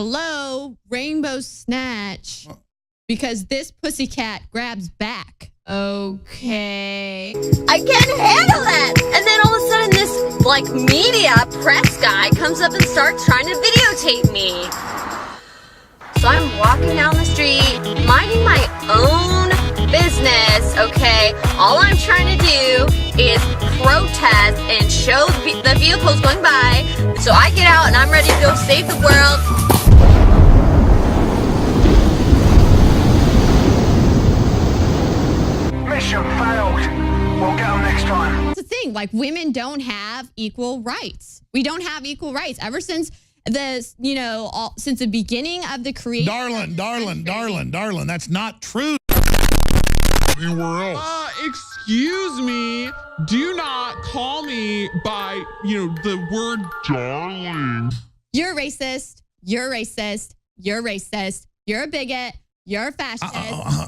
Hello, Rainbow Snatch. Because this pussycat grabs back. Okay. I can't handle that. And then all of a sudden this, media press guy comes up and starts trying to videotape me. So I'm walking down the street, minding my own business, okay? All I'm trying to do is protest and show the vehicles going by. So I get out and I'm ready to go save the world. Mission failed. We'll get them next time. That's the thing. Women don't have equal rights. We don't have equal rights ever since since the beginning of the creation. Darling, that's not true. Anywhere else. Excuse me. Do not call me by, the word darling. You're racist. You're racist. You're racist. You're a bigot. You're a fascist.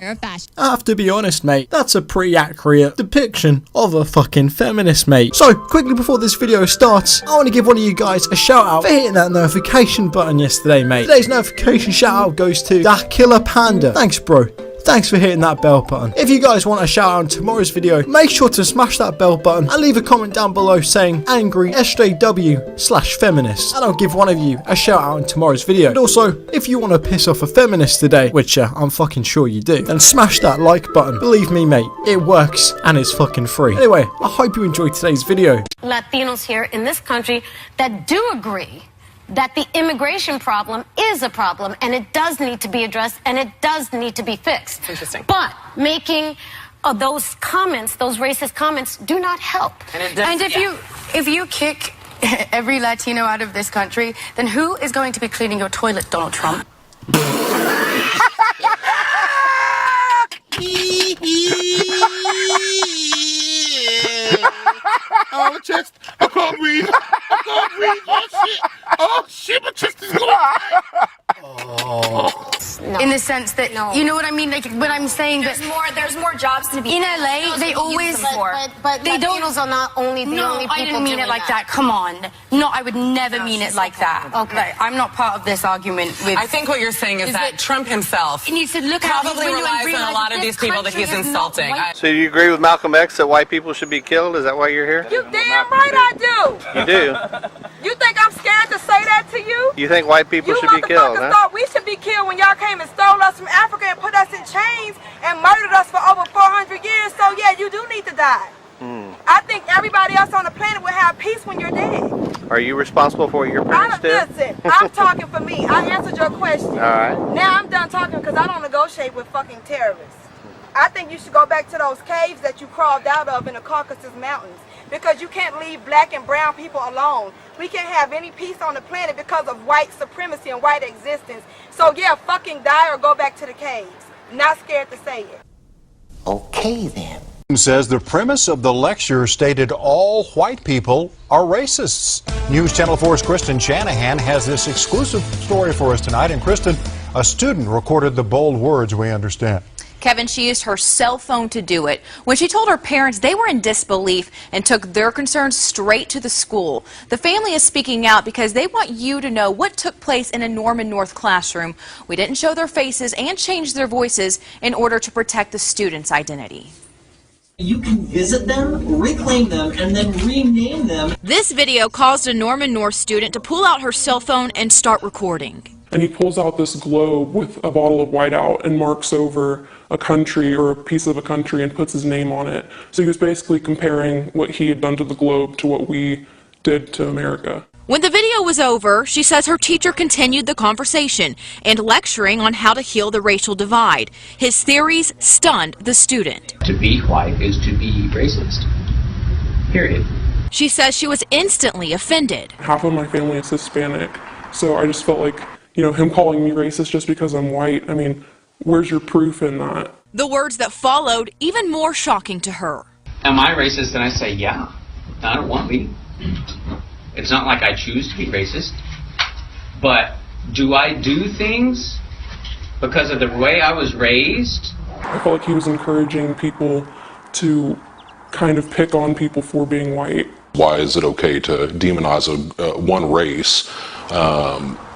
You're a fascist. I have to be honest, mate, that's a pretty accurate depiction of a fucking feminist, mate. So, quickly before this video starts, I want to give one of you guys a shout out for hitting that notification button yesterday, mate. Today's notification shout out goes to that Killer Panda. Thanks, bro. Thanks for hitting that bell button. If you guys want a shout out in tomorrow's video, make sure to smash that bell button and leave a comment down below saying angry SJW/feminist, and I'll give one of you a shout out in tomorrow's video. And also, if you want to piss off a feminist today, which I'm fucking sure you do, then smash that like button. Believe me, mate, it works and it's fucking free. Anyway, I hope you enjoyed today's video. Latinos here in this country that do agree that the immigration problem is a problem and it does need to be addressed and it does need to be fixed. Interesting. But making those comments, those racist comments, do not help. And if you kick every Latino out of this country, then who is going to be cleaning your toilet, Donald Trump? Oh, chest. I can't breathe. Oh, shit, my chest is going. No. In the sense that, you know what I mean? When I'm saying there's more jobs to be in LA, they always but they Latinos are not only the only people I didn't mean it like that. Come on. No, I would never mean it like that. Okay. I'm not part of this argument with... I think what you're saying is that Trump himself needs to look probably relies on a lot of these people that he's insulting. So do you agree with Malcolm X that white people should be killed? Is that why you're here? You damn right I do. You do? You think I'm scared to say that to you? You think white people should be killed, huh? You thought we should be killed when y'all came and stole us from Africa and put us in chains and murdered us for over 400 years. So yeah, you do need to die. I think everybody else on the planet will have peace when you're dead. Are you responsible for what your parents did? Listen, I'm talking for me. I answered your question. All right. Now I'm done talking because I don't negotiate with fucking terrorists. I think you should go back to those caves that you crawled out of in the Caucasus Mountains, because you can't leave black and brown people alone. We can't have any peace on the planet because of white supremacy and white existence. So yeah, fucking die or go back to the caves. Not scared to say it. Okay then. Says the premise of the lecture stated all white people are racists. News Channel 4's Kristen Shanahan has this exclusive story for us tonight. And Kristen, a student recorded the bold words, we understand. Kevin, she used her cell phone to do it. When she told her parents, they were in disbelief and took their concerns straight to the school. The family is speaking out because they want you to know what took place in a Norman North classroom. We didn't show their faces and change their voices in order to protect the students' identity. You can visit them, reclaim them, and then rename them. This video caused a Norman North student to pull out her cell phone and start recording. And he pulls out this globe with a bottle of whiteout and marks over a country or a piece of a country and puts his name on it. So he was basically comparing what he had done to the globe to what we did to America. When the video was over, she says her teacher continued the conversation and lecturing on how to heal the racial divide. His theories stunned the student. To be white is to be racist. Period. She says she was instantly offended. Half of my family is Hispanic, so I just felt like, him calling me racist just because I'm white. I mean, where's your proof in that? The words that followed even more shocking to her. Am I racist? And I say, yeah. I don't want to be. It's not like I choose to be racist. But do I do things because of the way I was raised? I felt like he was encouraging people to kind of pick on people for being white. Why is it okay to demonize one race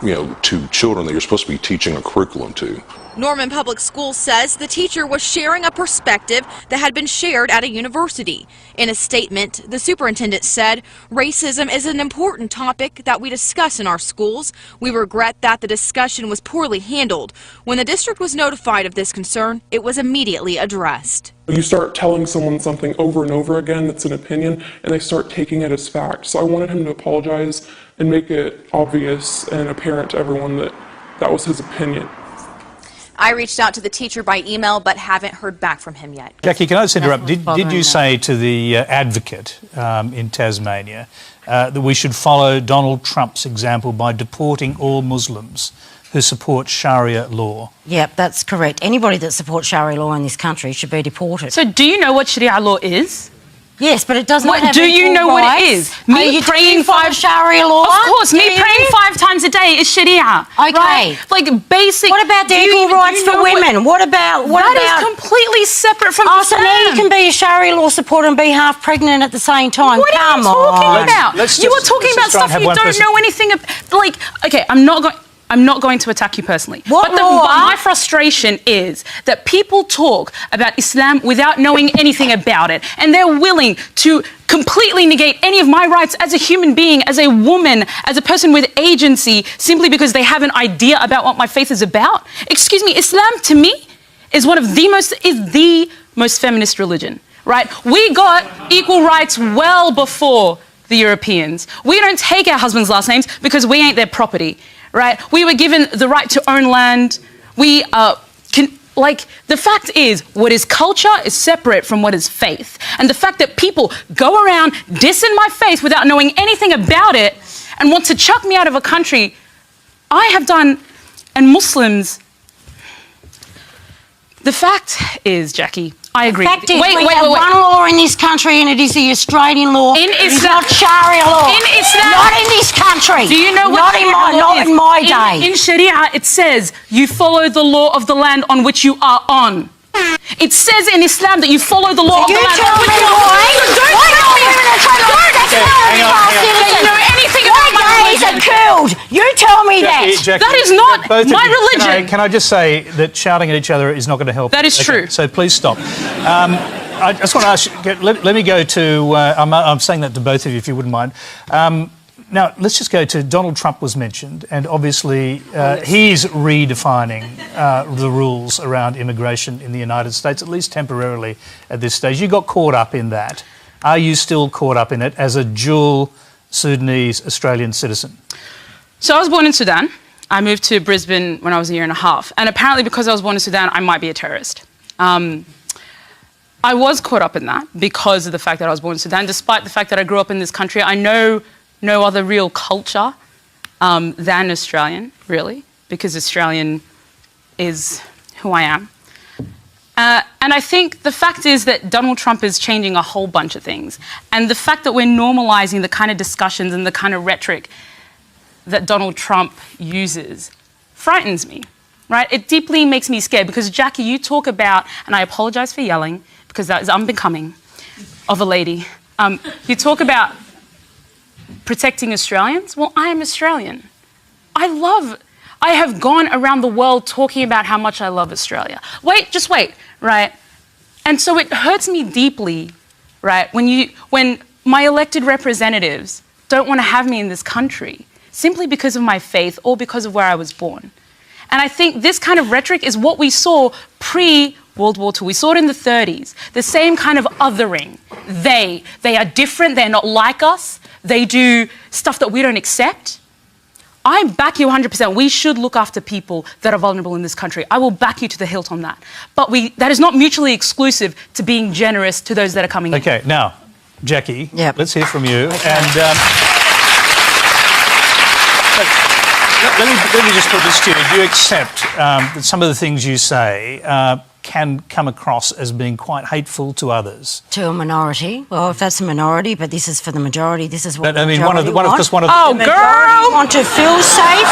to children that you're supposed to be teaching a curriculum to. Norman Public Schools says the teacher was sharing a perspective that had been shared at a university. In a statement, the superintendent said, "Racism is an important topic that we discuss in our schools. We regret that the discussion was poorly handled. When the district was notified of this concern, it was immediately addressed." You start telling someone something over and over again that's an opinion, and they start taking it as fact. So I wanted him to apologize and make it obvious and apparent to everyone that that was his opinion. I reached out to the teacher by email, but haven't heard back from him yet. Jackie, can I just interrupt? Did you say to the advocate in Tasmania that we should follow Donald Trump's example by deporting all Muslims who support Sharia law? Yep, that's correct. Anybody that supports Sharia law in this country should be deported. So do you know what Sharia law is? Yes, but it does not have do you know rights. what it is? Me praying five Sharia law? Of course, me praying 5 times a day is Sharia. Okay. Right? Like basic. What about the equal rights for women? What about that is completely separate from Islam. So now you can be a Sharia law supporter and be half pregnant at the same time. What are you talking about? You were talking about stuff you don't know anything about. Like, okay, I'm not going to attack you personally. But my frustration is that people talk about Islam without knowing anything about it, and they're willing to completely negate any of my rights as a human being, as a woman, as a person with agency, simply because they have an idea about what my faith is about. Excuse me, Islam to me is the most feminist religion, right? We got equal rights well before the Europeans. We don't take our husbands' last names because we ain't their property. Right? We were given the right to own land. We the fact is, what is culture is separate from what is faith. And the fact that people go around dissing my faith without knowing anything about it and want to chuck me out of a country I have done, and Muslims. The fact is, Jackie, I agree. The fact is, we have one law in this country, and it is the Australian law. In Islam, it is not Sharia law. In Islam, not in this country. Do you know what not in my day? In Sharia, it says you follow the law of the land on which you are on. It says in Islam that you follow the law of the land on which you are on. You tell me that. Jackie, that is not my religion. Can I just say that shouting at each other is not going to help? That is true. So please stop. I just want to ask you, let me go to, I'm saying that to both of you if you wouldn't mind. Now, let's just go to Donald Trump was mentioned, and obviously he's redefining the rules around immigration in the United States, at least temporarily at this stage. You got caught up in that. Are you still caught up in it as a dual Sudanese Australian citizen? So I was born in Sudan. I moved to Brisbane when I was a year and a half. And apparently because I was born in Sudan, I might be a terrorist. I was caught up in that because of the fact that I was born in Sudan. Despite the fact that I grew up in this country, I know no other real culture than Australian, really, because Australian is who I am. And I think the fact is that Donald Trump is changing a whole bunch of things. And the fact that we're normalising the kind of discussions and the kind of rhetoric that Donald Trump uses frightens me, right? It deeply makes me scared because, Jackie, you talk about, and I apologise for yelling because that is unbecoming of a lady. You talk about protecting Australians. Well, I am Australian. I have gone around the world talking about how much I love Australia. Just wait, right? And so it hurts me deeply, right, when my elected representatives don't want to have me in this country simply because of my faith or because of where I was born. And I think this kind of rhetoric is what we saw pre-World War II. We saw it in the 30s, the same kind of othering. They are different, they're not like us, they do stuff that we don't accept. I back you 100%. We should look after people that are vulnerable in this country. I will back you to the hilt on that. But that is not mutually exclusive to being generous to those that are coming in. Okay, now, Jackie, let's hear from you. And let me just put this to you. Do you accept that some of the things you say can come across as being quite hateful to others? To a minority. Well, if that's a minority, but this is for the majority. This is what but, I mean, one of the Oh, girl! Want to feel safe,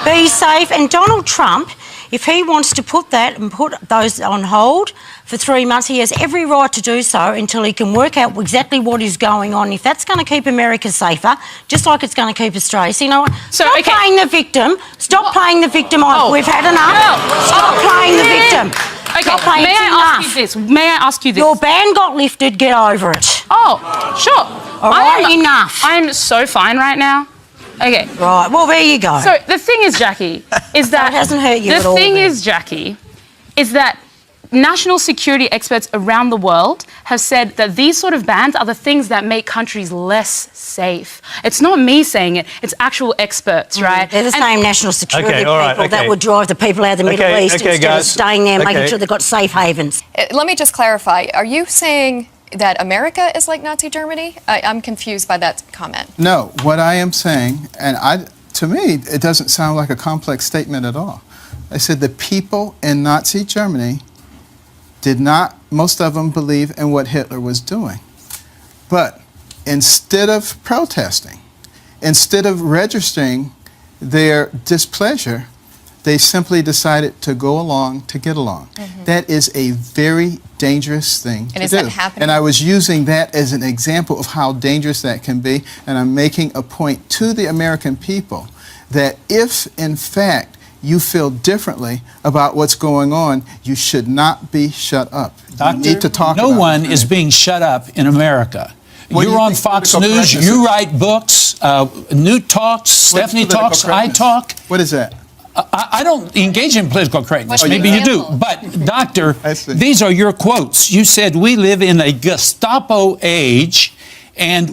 be safe, and Donald Trump If he wants to put that and put those on hold for 3 months, he has every right to do so until he can work out exactly what is going on. If that's going to keep America safer, just like it's going to keep Australia. So you know what? Stop playing the victim. Stop playing the victim. We've had enough. Stop playing the victim. Okay, may I ask you this? May I ask you this? Your ban got lifted. Get over it. Oh, sure. All right, enough. I'm so fine right now. Okay. Right. Well, there you go. So the thing is, Jackie, is that it hasn't hurt you at all. The thing is, Jackie, is that national security experts around the world have said that these sort of bans are the things that make countries less safe. It's not me saying it, it's actual experts, right? They're the same national security people that would drive the people out of the Middle East instead of staying there, making sure they've got safe havens. Let me just clarify. Are you saying that America is like Nazi Germany? I'm confused by that comment. No, what I am saying, and to me, it doesn't sound like a complex statement at all. I said the people in Nazi Germany did not, most of them, believe in what Hitler was doing. But instead of protesting, instead of registering their displeasure, they simply decided to go along to get along. That is a very dangerous thing to do. And is that happening? And I was using that as an example of how dangerous that can be. And I'm making a point to the American people that if, in fact, you feel differently about what's going on, you should not be shut up. Doctor, you need to talk no about one it. is being shut up in America. What do You're you on think Fox political News, correctness you is? write books, Newt talks, Stephanie political talks, I correctness? talk. What is that? I don't engage in political correctness. What's Maybe the you do. example? But, Doctor, these are your quotes. You said we live in a Gestapo age, and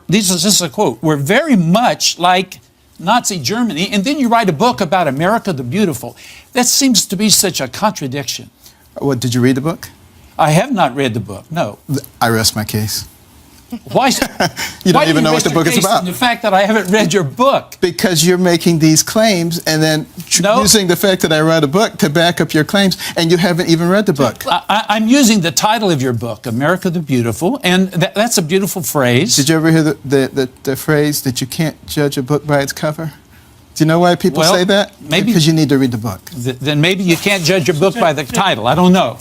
this is a quote, we're very much like Nazi Germany, and then you write a book about America the Beautiful. That seems to be such a contradiction. What, did you read the book? I have not read the book, no. I rest my case. Why? You don't even know what the book is about. The fact that I haven't read your book. Because you're making these claims and then using the fact that I wrote a book to back up your claims, and you haven't even read the book. I'm using the title of your book, America the Beautiful, and that's a beautiful phrase. Did you ever hear the phrase that you can't judge a book by its cover? Do you know why people say that? Maybe because you need to read the book. Then maybe you can't judge a book by the title. I don't know.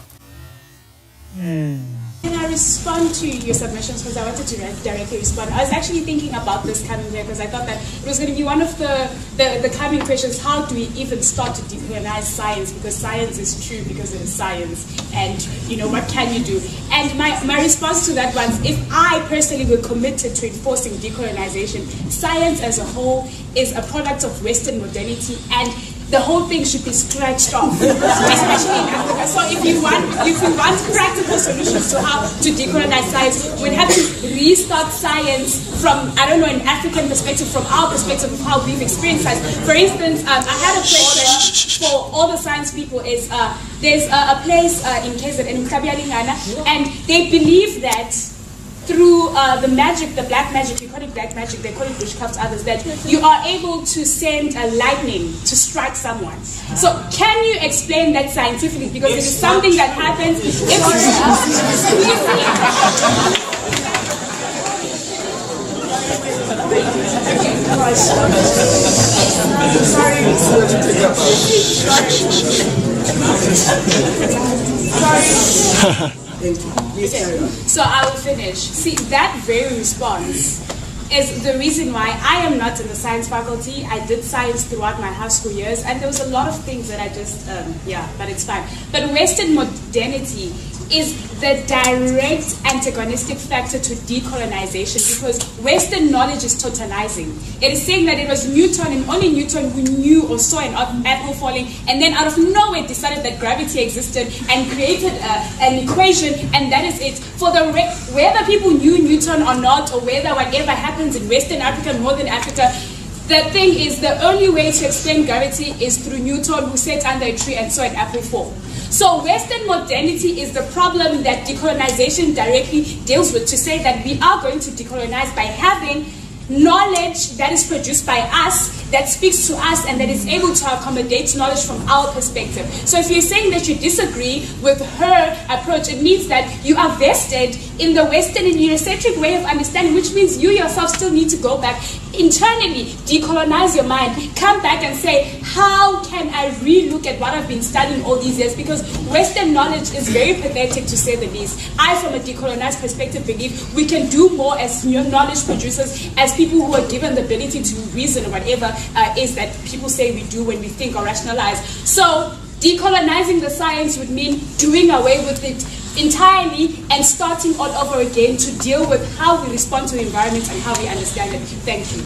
Can I respond to your submissions, because I wanted to directly respond. I was actually thinking about this coming here because I thought that it was going to be one of the coming questions. How do we even start to decolonize science? Because science is true because it is science, and what can you do? And my response to that was, if I personally were committed to enforcing decolonization, science as a whole is a product of Western modernity, and the whole thing should be scratched off, especially in Africa. So if you want practical solutions to how to decolonize science, we'd have to restart science from, an African perspective, from our perspective of how we've experienced science. For instance, I had a place for all the science people is, there's a place in KZN, in Mkabialingana, and they believe that through the magic, the black magic, we call it black magic, they call it witchcraft, others, that you are able to send a lightning to strike someone. So can you explain that scientifically? Because it is something that happens So I will finish. See, that very response is the reason why I am not in the science faculty. I did science throughout my high school years, and there was a lot of things that I just, but it's fine. But Western modernity is the direct antagonistic factor to decolonization, because Western knowledge is totalizing. It is saying that it was Newton and only Newton who knew or saw an apple falling, and then out of nowhere decided that gravity existed and created an equation, and that is it. For whether people knew Newton or not, or whether whatever happens in Western Africa, Northern Africa, the thing is, the only way to explain gravity is through Newton, who sat under a tree and saw an apple fall. So Western modernity is the problem that decolonization directly deals with, to say that we are going to decolonize by having knowledge that is produced by us, that speaks to us, and that is able to accommodate knowledge from our perspective. So if you're saying that you disagree with her approach, it means that you are vested in the Western and Eurocentric way of understanding, which means you yourself still need to go back internally decolonize your mind, come back and say, how can I relook at what I've been studying all these years? Because Western knowledge is very pathetic, to say the least. I, from a decolonized perspective, believe we can do more as knowledge producers, as people who are given the ability to reason or whatever is that people say we do when we think or rationalize. So decolonizing the science would mean doing away with it entirely and starting all over again to deal with how we respond to the environment and how we understand it. Thank you.